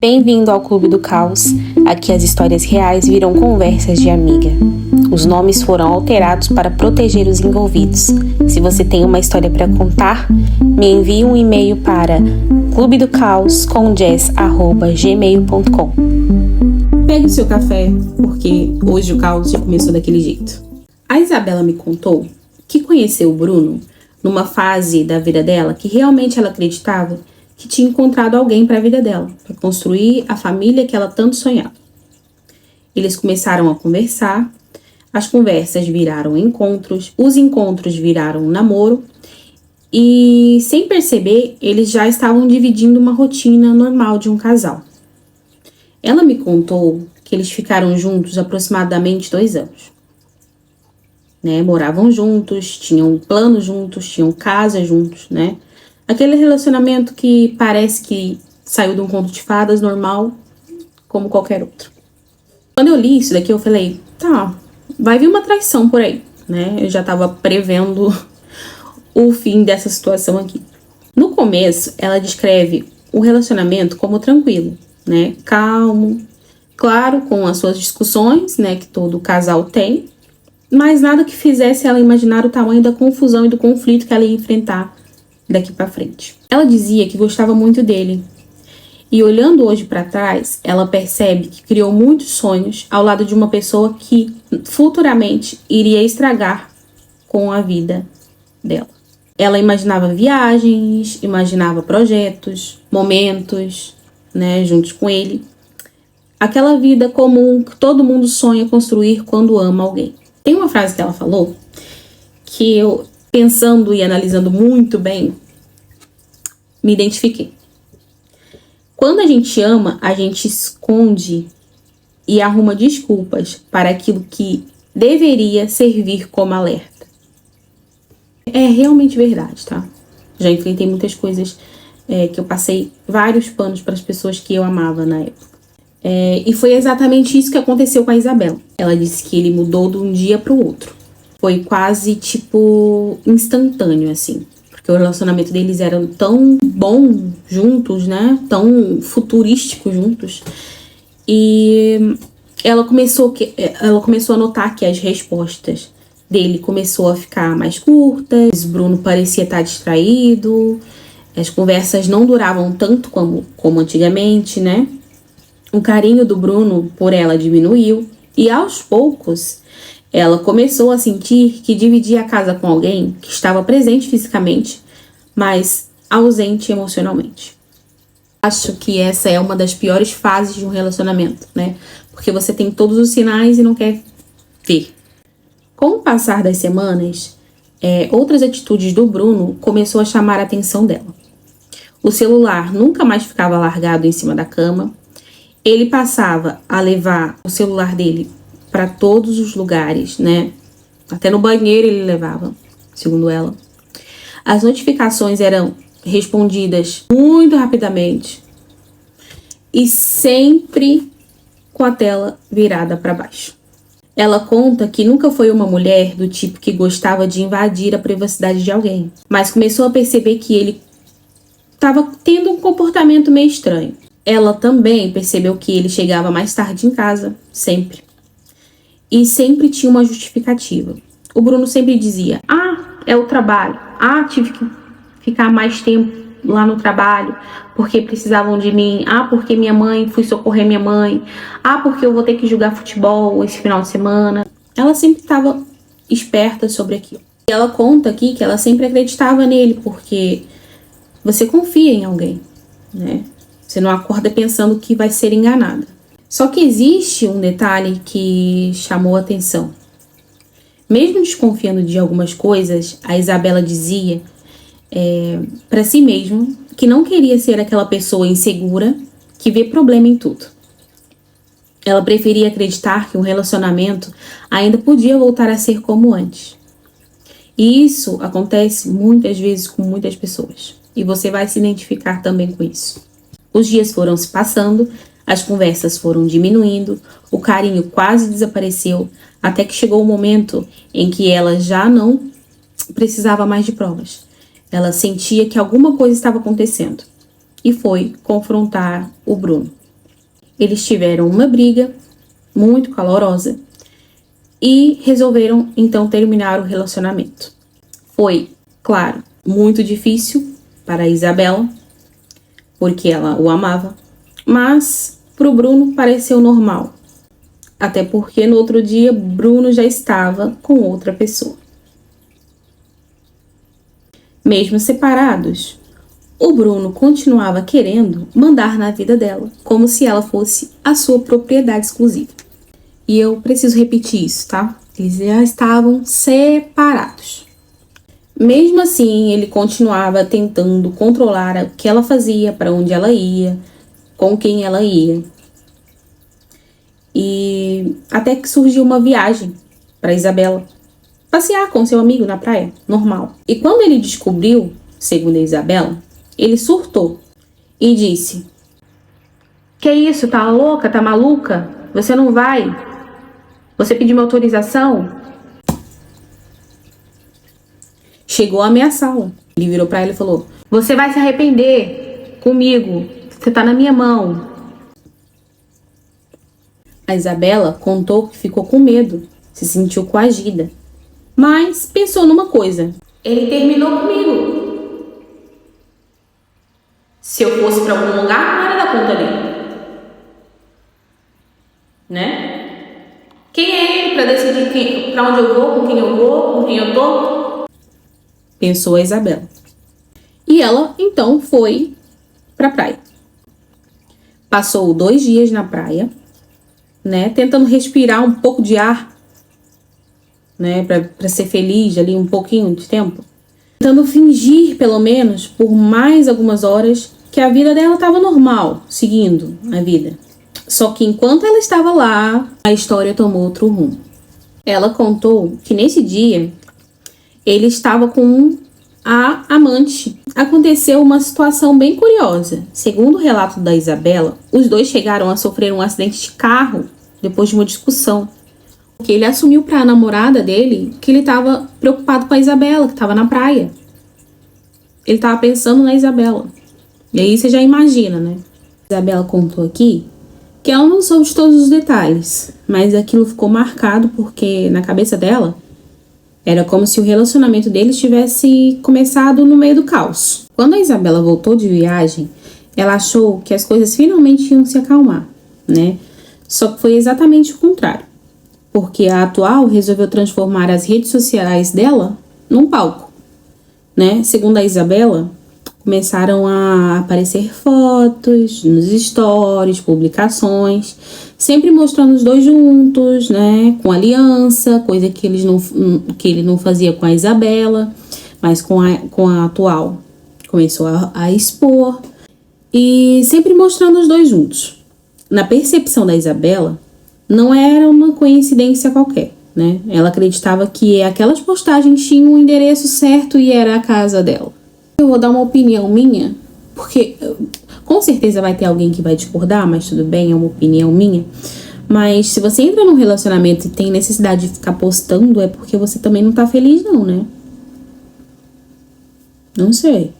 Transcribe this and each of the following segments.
Bem-vindo ao Clube do Caos. Aqui as histórias reais viram conversas de amiga. Os nomes foram alterados para proteger os envolvidos. Se você tem uma história para contar, me envie um e-mail para clubedocaos.com.jess@gmail.com. Pegue o seu café, porque hoje o caos já começou daquele jeito. A Isabela me contou que conheceu o Bruno numa fase da vida dela que realmente ela acreditava que tinha encontrado alguém para a vida dela, para construir a família que ela tanto sonhava. Eles começaram a conversar, as conversas viraram encontros, os encontros viraram namoro e, sem perceber, eles já estavam dividindo uma rotina normal de um casal. Ela me contou que eles ficaram juntos aproximadamente 2 anos. Moravam juntos, tinham plano juntos, tinham casa juntos, Aquele relacionamento que parece que saiu de um conto de fadas normal, como qualquer outro. Quando eu li isso daqui, eu falei, vai vir uma traição por aí, Eu já tava prevendo o fim dessa situação aqui. No começo, ela descreve o relacionamento como tranquilo, calmo, claro, com as suas discussões, que todo casal tem, mas nada que fizesse ela imaginar o tamanho da confusão e do conflito que ela ia enfrentar daqui pra frente. Ela dizia que gostava muito dele. E olhando hoje pra trás, ela percebe que criou muitos sonhos ao lado de uma pessoa que futuramente iria estragar com a vida dela. Ela imaginava viagens, imaginava projetos, momentos, juntos com ele. Aquela vida comum que todo mundo sonha construir quando ama alguém. Tem uma frase que ela falou que eu, pensando e analisando muito bem, me identifiquei. Quando a gente ama, a gente esconde e arruma desculpas para aquilo que deveria servir como alerta. É realmente verdade, tá? Já enfrentei muitas coisas que eu passei vários panos para as pessoas que eu amava na época. E foi exatamente isso que aconteceu com a Isabela. Ela disse que ele mudou de um dia para o outro. Foi quase, instantâneo, assim. Porque o relacionamento deles era tão bom juntos, Tão futurístico juntos. E ela começou a notar que as respostas dele começou a ficar mais curtas. Bruno parecia estar distraído. As conversas não duravam tanto como antigamente, O carinho do Bruno por ela diminuiu. E aos poucos, ela começou a sentir que dividia a casa com alguém que estava presente fisicamente, mas ausente emocionalmente. Acho que essa é uma das piores fases de um relacionamento, Porque você tem todos os sinais e não quer ver. Com o passar das semanas, outras atitudes do Bruno começou a chamar a atenção dela. O celular nunca mais ficava largado em cima da cama. Ele passava a levar o celular dele para todos os lugares, Até no banheiro ele levava, segundo ela. As notificações eram respondidas muito rapidamente e sempre com a tela virada para baixo. Ela conta que nunca foi uma mulher do tipo que gostava de invadir a privacidade de alguém, mas começou a perceber que ele estava tendo um comportamento meio estranho. Ela também percebeu que ele chegava mais tarde em casa, sempre. E sempre tinha uma justificativa. O Bruno sempre dizia, é o trabalho. Tive que ficar mais tempo lá no trabalho, porque precisavam de mim. Porque minha mãe, fui socorrer minha mãe. Porque eu vou ter que jogar futebol esse final de semana. Ela sempre estava esperta sobre aquilo. E ela conta aqui que ela sempre acreditava nele, porque você confia em alguém, Você não acorda pensando que vai ser enganada. Só que existe um detalhe que chamou a atenção. Mesmo desconfiando de algumas coisas, a Isabela dizia para si mesma que não queria ser aquela pessoa insegura que vê problema em tudo. Ela preferia acreditar que um relacionamento ainda podia voltar a ser como antes. E isso acontece muitas vezes com muitas pessoas. E você vai se identificar também com isso. Os dias foram se passando, as conversas foram diminuindo, o carinho quase desapareceu, até que chegou o momento em que ela já não precisava mais de provas. Ela sentia que alguma coisa estava acontecendo e foi confrontar o Bruno. eles tiveram uma briga muito calorosa e resolveram então terminar o relacionamento. Foi, claro, muito difícil para a Isabela, porque ela o amava, mas para o Bruno pareceu normal, até porque no outro dia Bruno já estava com outra pessoa. Mesmo separados, o Bruno continuava querendo mandar na vida dela, como se ela fosse a sua propriedade exclusiva. E eu preciso repetir isso, tá? Eles já estavam separados. Mesmo assim, ele continuava tentando controlar o que ela fazia, para onde ela ia, com quem ela ia. E até que surgiu uma viagem para Isabela passear com seu amigo na praia, normal. E quando ele descobriu, segundo a Isabela, ele surtou e disse: "Que isso, tá louca, tá maluca? Você não vai? Você pediu minha autorização?" Chegou a ameaçá-la. Ele virou pra ela e falou: "Você vai se arrepender comigo. Você tá na minha mão." A Isabela contou que ficou com medo, se sentiu coagida, mas pensou numa coisa: ele terminou comigo. Se eu fosse pra algum lugar, não era da conta dele, né? Quem é ele pra decidir pra onde eu vou, com quem eu vou, com quem eu tô? Pensou a Isabela. E ela, então, foi pra praia. Passou 2 dias na praia, né? Tentando respirar um pouco de ar, né? Pra ser feliz ali um pouquinho de tempo. Tentando fingir, pelo menos, por mais algumas horas, que a vida dela estava normal, seguindo a vida. Só que enquanto ela estava lá, a história tomou outro rumo. Ela contou que nesse dia ele estava com a amante. Aconteceu uma situação bem curiosa. Segundo o relato da Isabela, os dois chegaram a sofrer um acidente de carro depois de uma discussão. Porque ele assumiu para a namorada dele que ele estava preocupado com a Isabela, que estava na praia. Ele estava pensando na Isabela. E aí você já imagina, né? A Isabela contou aqui que ela não soube de todos os detalhes, mas aquilo ficou marcado porque na cabeça dela era como se o relacionamento deles tivesse começado no meio do caos. Quando a Isabela voltou de viagem, ela achou que as coisas finalmente iam se acalmar, né? Só que foi exatamente o contrário, porque a atual resolveu transformar as redes sociais dela num palco, né? Segundo a Isabela, começaram a aparecer fotos nos stories, publicações, sempre mostrando os dois juntos, né, com aliança, coisa que ele não fazia com a Isabela, mas com a atual começou a expor, e sempre mostrando os dois juntos. Na percepção da Isabela, não era uma coincidência qualquer, né? Ela acreditava que aquelas postagens tinham um endereço certo e era a casa dela. Eu vou dar uma opinião minha, porque com certeza vai ter alguém que vai discordar, mas tudo bem, é uma opinião minha. Mas se você entra num relacionamento e tem necessidade de ficar postando, é porque você também não tá feliz não, né? Não sei.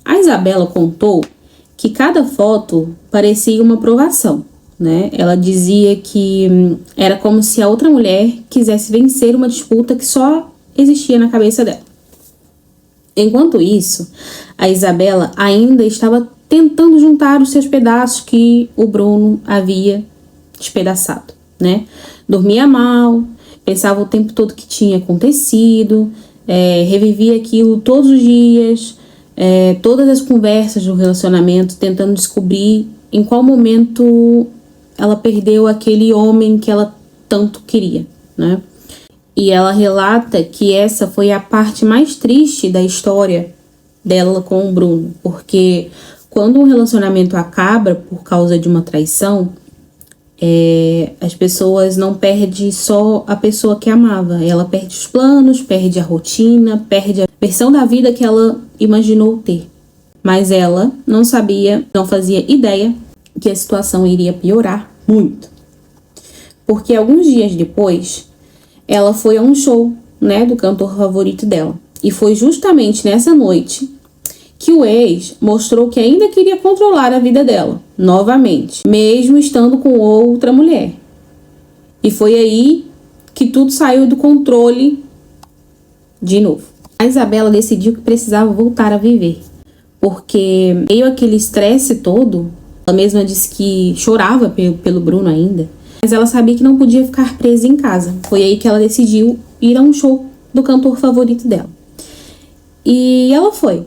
A Isabela contou que cada foto parecia uma provação, né? Ela dizia que era como se a outra mulher quisesse vencer uma disputa que só existia na cabeça dela. Enquanto isso, a Isabela ainda estava tentando juntar os seus pedaços que o Bruno havia despedaçado, né? Dormia mal, pensava o tempo todo que tinha acontecido, revivia aquilo todos os dias, todas as conversas do relacionamento, tentando descobrir em qual momento ela perdeu aquele homem que ela tanto queria, né? E ela relata que essa foi a parte mais triste da história dela com o Bruno, porque quando um relacionamento acaba por causa de uma traição, as pessoas não perdem só a pessoa que amava, ela perde os planos, perde a rotina, perde a versão da vida que ela imaginou ter. Mas ela não sabia, não fazia ideia que a situação iria piorar muito. Porque alguns dias depois, ela foi a um show, né, do cantor favorito dela. E foi justamente nessa noite que o ex mostrou que ainda queria controlar a vida dela, novamente, mesmo estando com outra mulher. E foi aí que tudo saiu do controle de novo. A Isabela decidiu que precisava voltar a viver, porque meio aquele estresse todo, ela mesma disse que chorava pelo Bruno ainda, mas ela sabia que não podia ficar presa em casa. Foi aí que ela decidiu ir a um show do cantor favorito dela. E ela foi.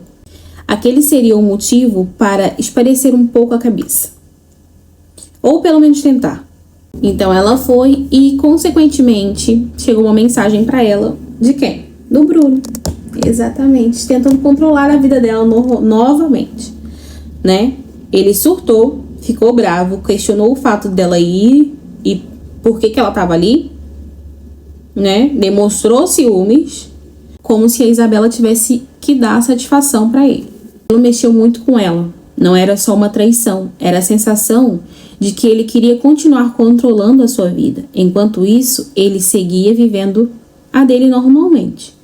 Aquele seria o motivo para espairecer um pouco a cabeça. Ou pelo menos tentar. Então ela foi e, consequentemente, chegou uma mensagem para ela de quem? Do Bruno. Exatamente. Tentando controlar a vida dela novamente. Né? Ele surtou, ficou bravo, questionou o fato dela ir e por que ela estava ali. Né? Demonstrou ciúmes, como se a Isabela tivesse que dar satisfação para ele. Ele mexeu muito com ela. Não era só uma traição, era a sensação de que ele queria continuar controlando a sua vida. Enquanto isso, ele seguia vivendo a dele normalmente.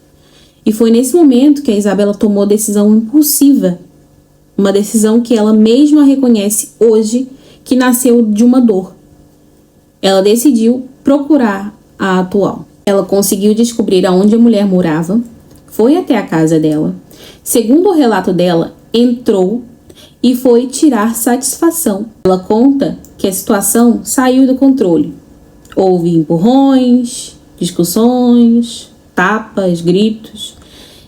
E foi nesse momento que a Isabela tomou a decisão impulsiva, uma decisão que ela mesma reconhece hoje que nasceu de uma dor. Ela decidiu procurar a atual. Ela conseguiu descobrir aonde a mulher morava, foi até a casa dela. Segundo o relato dela, entrou e foi tirar satisfação. Ela conta que a situação saiu do controle. Houve empurrões, discussões, tapas, gritos.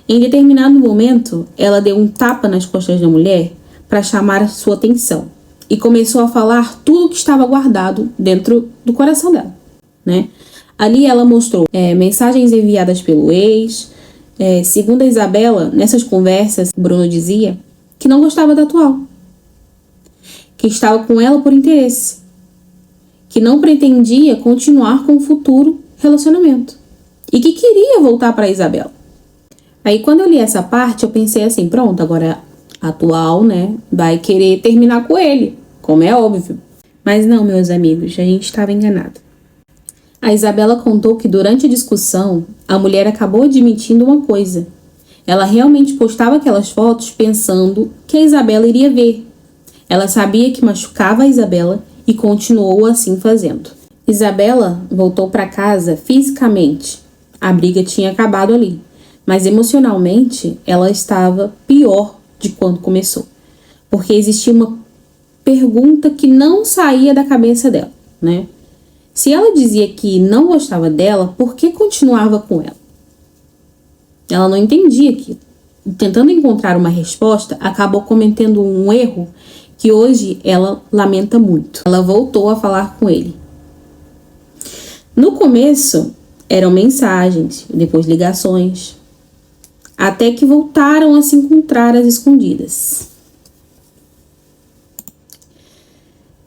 Em determinado momento, ela deu um tapa nas costas da mulher para chamar a sua atenção e começou a falar tudo que estava guardado dentro do coração dela, né? Ali ela mostrou mensagens enviadas pelo ex. Segundo a Isabela, nessas conversas, Bruno dizia que não gostava da atual, que estava com ela por interesse, que não pretendia continuar com o futuro relacionamento e que queria voltar para a Isabela. Aí quando eu li essa parte, eu pensei assim, pronto, agora a atual, né, vai querer terminar com ele, como é óbvio. Mas não, meus amigos, a gente estava enganado. A Isabela contou que durante a discussão, a mulher acabou admitindo uma coisa. Ela realmente postava aquelas fotos pensando que a Isabela iria ver. Ela sabia que machucava a Isabela e continuou assim fazendo. Isabela voltou para casa fisicamente. A briga tinha acabado ali, mas emocionalmente ela estava pior de quando começou, porque existia uma pergunta que não saía da cabeça dela, né? Se ela dizia que não gostava dela, por que continuava com ela? Ela não entendia aquilo. Tentando encontrar uma resposta, acabou cometendo um erro que hoje ela lamenta muito. Ela voltou a falar com ele. No começo, eram mensagens, depois ligações, até que voltaram a se encontrar às escondidas.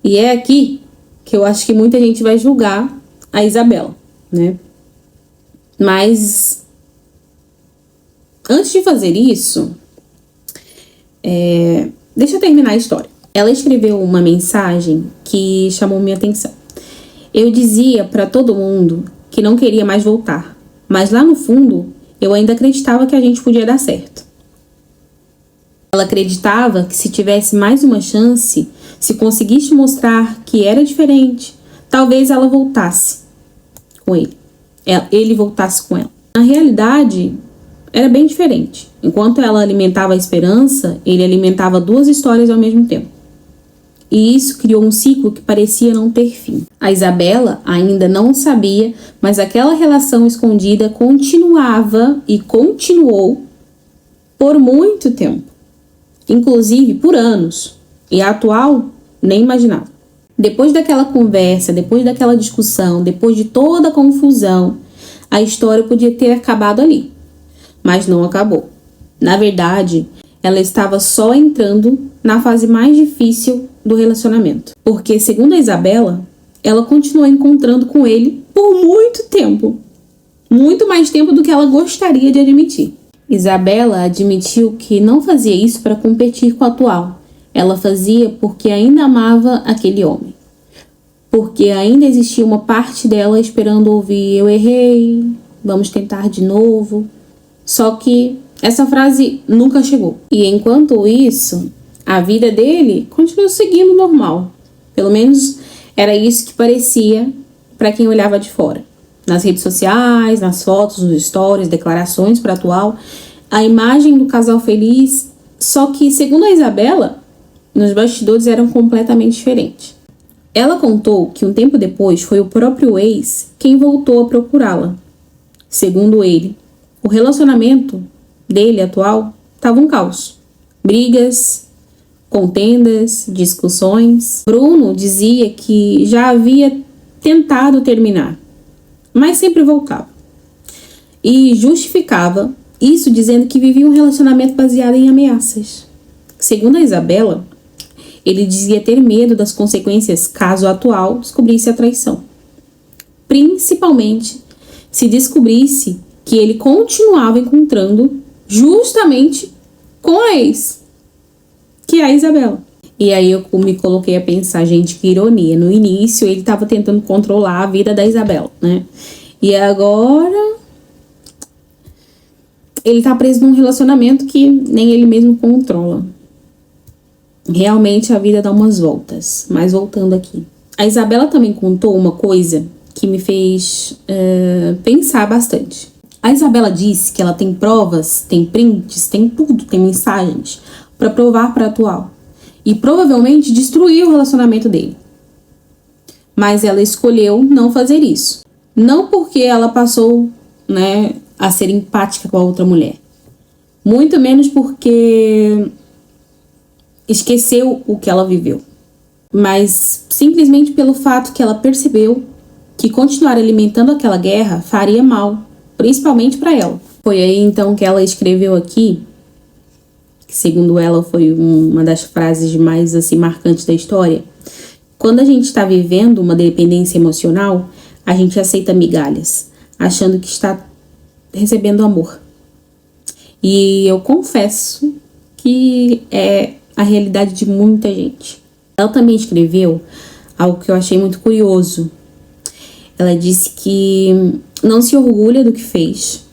E é aqui que eu acho que muita gente vai julgar a Isabela, né? Mas antes de fazer isso, deixa eu terminar a história. Ela escreveu uma mensagem que chamou minha atenção. Eu dizia para todo mundo que não queria mais voltar, mas lá no fundo eu ainda acreditava que a gente podia dar certo. Ela acreditava que se tivesse mais uma chance, se conseguisse mostrar que era diferente, talvez ela voltasse com ele. Ele voltasse com ela. Na realidade, era bem diferente. Enquanto ela alimentava a esperança, ele alimentava duas histórias ao mesmo tempo. E isso criou um ciclo que parecia não ter fim. A Isabela ainda não sabia, mas aquela relação escondida continuava e continuou por muito tempo. Inclusive por anos. E a atual nem imaginava. Depois daquela conversa, depois daquela discussão, depois de toda a confusão, a história podia ter acabado ali. Mas não acabou. Na verdade, ela estava só entrando na fase mais difícil do relacionamento. Porque, segundo a Isabela, ela continuou encontrando com ele por muito tempo. Muito mais tempo do que ela gostaria de admitir. Isabela admitiu que não fazia isso para competir com a atual. Ela fazia porque ainda amava aquele homem. Porque ainda existia uma parte dela esperando ouvir: eu errei, vamos tentar de novo. Só que essa frase nunca chegou. E enquanto isso, a vida dele continuou seguindo normal. Pelo menos era isso que parecia para quem olhava de fora. Nas redes sociais, nas fotos, nos stories, declarações para atual, a imagem do casal feliz, só que, segundo a Isabela, nos bastidores eram completamente diferentes. Ela contou que um tempo depois foi o próprio ex quem voltou a procurá-la. Segundo ele, o relacionamento dele atual estava um caos. Brigas, contendas, discussões. Bruno dizia que já havia tentado terminar, mas sempre voltava. E justificava isso dizendo que vivia um relacionamento baseado em ameaças. Segundo a Isabela, ele dizia ter medo das consequências caso o atual descobrisse a traição. Principalmente se descobrisse que ele continuava encontrando justamente com a ex, que é a Isabela. E aí eu me coloquei a pensar, gente, que ironia. No início ele estava tentando controlar a vida da Isabela, né? E agora ele tá preso num relacionamento que nem ele mesmo controla. Realmente a vida dá umas voltas. Mas voltando aqui. A Isabela também contou uma coisa que me fez pensar bastante. A Isabela disse que ela tem provas, tem prints, tem tudo, tem mensagens para provar para a atual. E provavelmente destruir o relacionamento dele. Mas ela escolheu não fazer isso. Não porque ela passou, a ser empática com a outra mulher. Muito menos porque esqueceu o que ela viveu. Mas simplesmente pelo fato que ela percebeu que continuar alimentando aquela guerra faria mal, principalmente para ela. Foi aí então que ela escreveu aqui, que segundo ela foi uma das frases mais assim marcantes da história. Quando a gente está vivendo uma dependência emocional, a gente aceita migalhas, achando que está recebendo amor. E eu confesso que é a realidade de muita gente. Ela também escreveu algo que eu achei muito curioso. Ela disse que não se orgulha do que fez.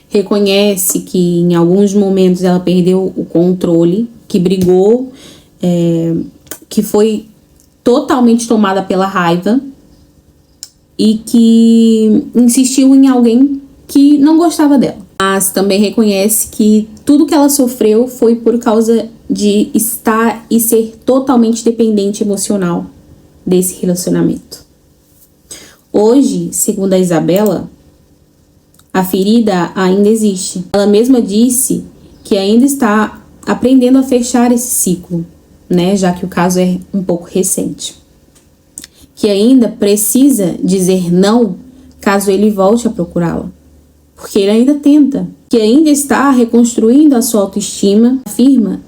Reconhece que em alguns momentos ela perdeu o controle, que brigou, que foi totalmente tomada pela raiva e que insistiu em alguém que não gostava dela. Mas também reconhece que tudo que ela sofreu foi por causa de estar e ser totalmente dependente emocional desse relacionamento. Hoje, segundo a Isabela, a ferida ainda existe. Ela mesma disse que ainda está aprendendo a fechar esse ciclo, já que o caso é um pouco recente. Que ainda precisa dizer não caso ele volte a procurá-la. Porque ele ainda tenta. Que ainda está reconstruindo a sua autoestima. Afirma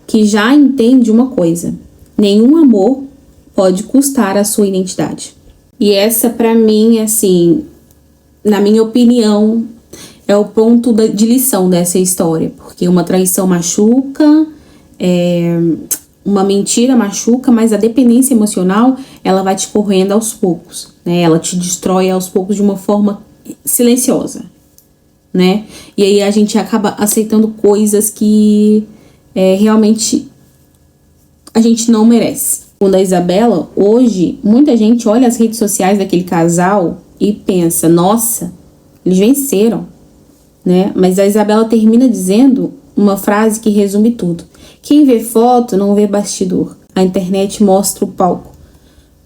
que já entende uma coisa: nenhum amor pode custar a sua identidade. E essa, pra mim, assim, na minha opinião, é o ponto de lição dessa história. Porque uma traição machuca, uma mentira machuca, mas a dependência emocional, ela vai te corroendo aos poucos, Ela te destrói aos poucos de uma forma silenciosa, E aí a gente acaba aceitando coisas que realmente a gente não merece. Segundo a Isabela, hoje, muita gente olha as redes sociais daquele casal e pensa, nossa, eles venceram, Mas a Isabela termina dizendo uma frase que resume tudo. Quem vê foto não vê bastidor. A internet mostra o palco,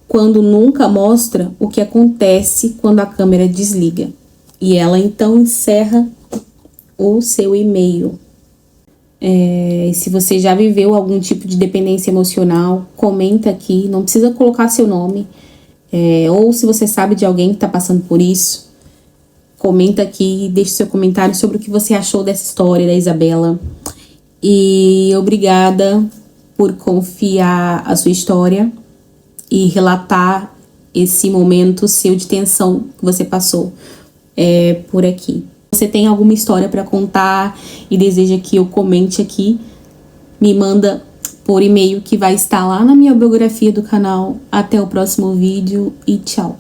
quando nunca mostra o que acontece quando a câmera desliga. E ela então encerra o seu e-mail. Se você já viveu algum tipo de dependência emocional, comenta aqui, não precisa colocar seu nome. Ou se você sabe de alguém que está passando por isso, comenta aqui, deixe seu comentário sobre o que você achou dessa história da Isabela. E obrigada por confiar a sua história e relatar esse momento seu de tensão que você passou por aqui. Se você tem alguma história para contar e deseja que eu comente aqui, me manda por e-mail que vai estar lá na minha biografia do canal. Até o próximo vídeo e tchau!